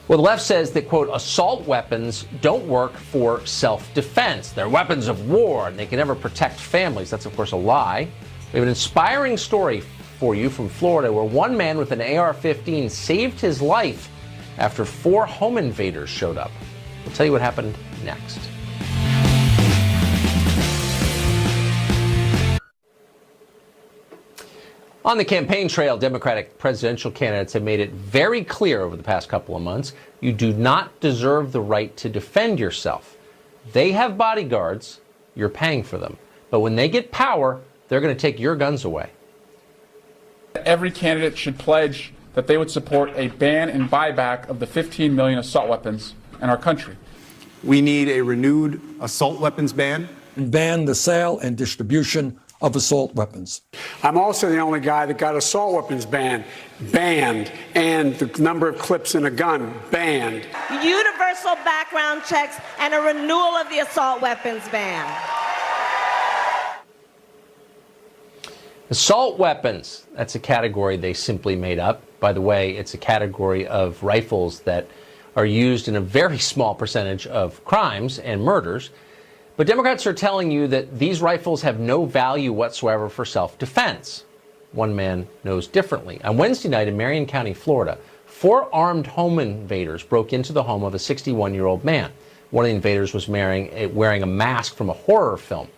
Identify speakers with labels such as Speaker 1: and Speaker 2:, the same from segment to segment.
Speaker 1: Well, the left says that, quote, assault weapons don't work for self-defense. They're weapons of war, and they can never protect families. That's, of course, a lie. We have an inspiring story for you from Florida where one man with an AR-15 saved his life after 4 home invaders showed up. We'll tell you what happened next. On the campaign trail, Democratic presidential candidates have made it very clear over the past couple of months, you do not deserve the right to defend yourself. They have bodyguards, you're paying for them. But when they get power, they're going to take your guns away.
Speaker 2: Every candidate should pledge that they would support a ban and buyback of the 15 million assault weapons in our country.
Speaker 3: We need a renewed assault weapons ban.
Speaker 4: Ban the sale and distribution of assault weapons.
Speaker 5: I'm also the only guy that got assault weapons banned, and the number of clips in a gun banned.
Speaker 6: Universal background checks and a renewal of the assault weapons ban.
Speaker 1: Assault weapons, that's a category they simply made up. By the way, it's a category of rifles that are used in a very small percentage of crimes and murders. But Democrats are telling you that these rifles have no value whatsoever for self-defense. One man knows differently. On Wednesday night in Marion County, Florida, 4 armed home invaders broke into the home of a 61-year-old man. One of the invaders was wearing a mask from a horror film.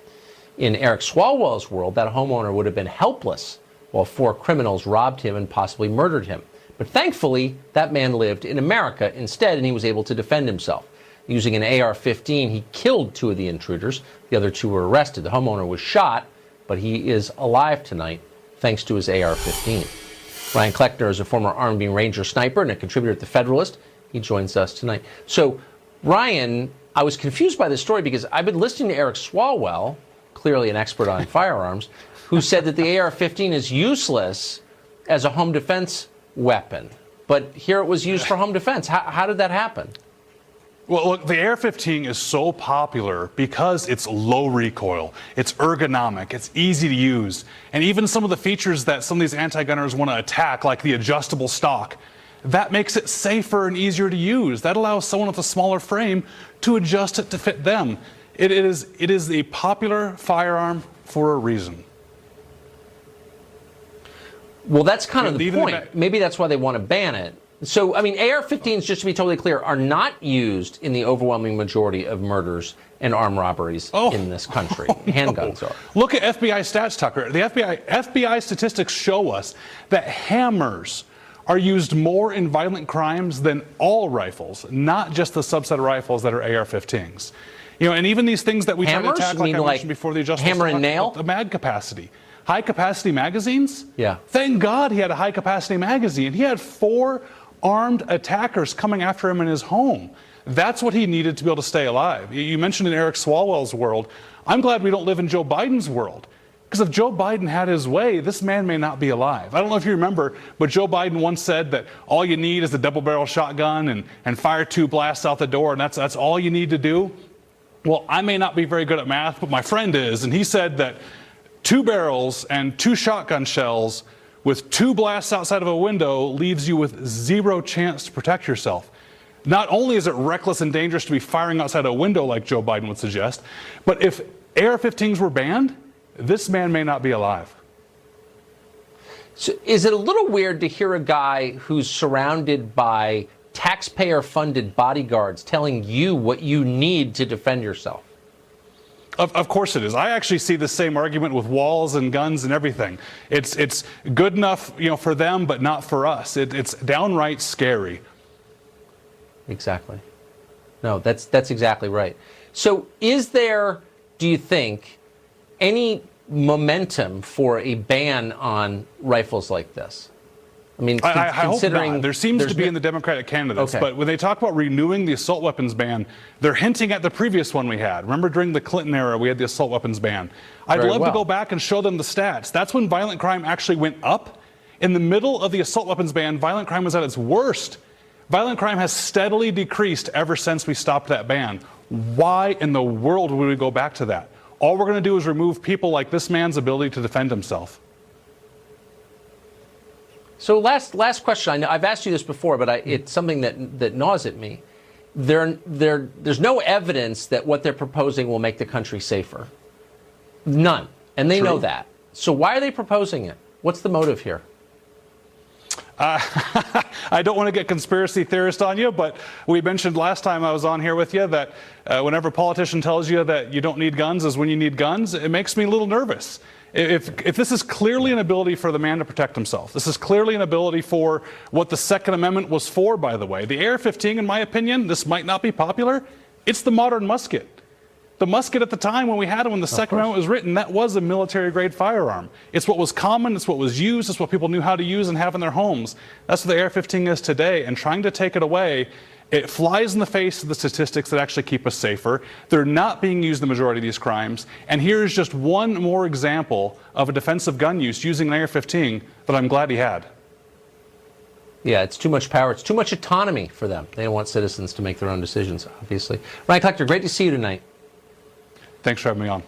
Speaker 1: In Eric Swalwell's world, that homeowner would have been helpless while 4 criminals robbed him and possibly murdered him. But thankfully, that man lived in America instead, and he was able to defend himself. Using an AR-15, he killed 2 of the intruders. The other 2 were arrested. The homeowner was shot, but he is alive tonight thanks to his AR-15. Ryan Kleckner is a former Army Ranger sniper and a contributor at The Federalist. He joins us tonight. So, Ryan, I was confused by this story because I've been listening to Eric Swalwell, clearly an expert on firearms, who said that the AR-15 is useless as a home defense weapon. But here it was used for home defense. How did that happen?
Speaker 7: Well, look, the AR-15 is so popular because it's low recoil, it's ergonomic, it's easy to use, and even some of the features that some of these anti-gunners want to attack, like the adjustable stock, that makes it safer and easier to use. That allows someone with a smaller frame to adjust it to fit them. It is a popular firearm for a reason.
Speaker 1: Well, that's kind of the point. Maybe that's why they want to ban it. So, I mean, AR-15s, just to be totally clear, are not used in the overwhelming majority of murders and armed robberies in this country. Handguns are.
Speaker 7: Look at FBI stats, Tucker. The FBI statistics show us that hammers are used more in violent crimes than all rifles, not just the subset of rifles that are AR-15s. You know, and even these things that we try to attack, like I mentioned before, the adjustable
Speaker 1: hammer and nail,
Speaker 7: the mag capacity. High-capacity magazines?
Speaker 1: Yeah.
Speaker 7: Thank God he had a high-capacity magazine. He had 4 armed attackers coming after him in his home. That's what he needed to be able to stay alive. You mentioned in Eric Swalwell's world. I'm glad we don't live in Joe Biden's world. Because if Joe Biden had his way, this man may not be alive. I don't know if you remember, but Joe Biden once said that all you need is a double-barrel shotgun and fire 2 blasts out the door, and that's all you need to do. Well, I may not be very good at math, but my friend is, and he said that 2 barrels and 2 shotgun shells with 2 blasts outside of a window leaves you with 0 chance to protect yourself. Not only is it reckless and dangerous to be firing outside a window like Joe Biden would suggest, but if AR-15s were banned, this man may not be alive.
Speaker 1: So is it a little weird to hear a guy who's surrounded by taxpayer-funded bodyguards telling you what you need to defend yourself?
Speaker 7: Of course it is. I actually see the same argument with walls and guns and everything. It's good enough, you know, for them, but not for us. It's downright scary.
Speaker 1: Exactly. No, that's exactly right. So is there, do you think, any momentum for a ban on rifles like this? I mean,
Speaker 7: I hope
Speaker 1: considering
Speaker 7: not. There seems to be in the Democratic candidates, but when they talk about renewing the assault weapons ban, they're hinting at the previous one we had. Remember during the Clinton era, we had the assault weapons ban. I'd love to go back and show them the stats. That's when violent crime actually went up. In the middle of the assault weapons ban, violent crime was at its worst. Violent crime has steadily decreased ever since we stopped that ban. Why in the world would we go back to that? All we're going to do is remove people like this man's ability to defend himself.
Speaker 1: So last question. I know I've asked you this before, but it's something that gnaws at me. There's no evidence that what they're proposing will make the country safer. None. And they know that. So why are they proposing it? What's the motive here?
Speaker 7: I don't want to get conspiracy theorist on you, but we mentioned last time I was on here with you that whenever a politician tells you that you don't need guns is when you need guns, it makes me a little nervous. If this is clearly an ability for the man to protect himself, this is clearly an ability for what the Second Amendment was for, by the way. The AR-15, in my opinion, this might not be popular, it's the modern musket. The musket at the time when we had it, when the Second Amendment was written, that was a military-grade firearm. It's what was common, it's what was used, it's what people knew how to use and have in their homes. That's what the AR-15 is today, and trying to take it away, it flies in the face of the statistics that actually keep us safer. They're not being used in the majority of these crimes, and here's just one more example of a defensive gun use using an AR-15 that I'm glad he had.
Speaker 1: Yeah, it's too much power. It's too much autonomy for them. They don't want citizens to make their own decisions, obviously. Ryan Klechter, great to see you tonight.
Speaker 7: Thanks for having me on.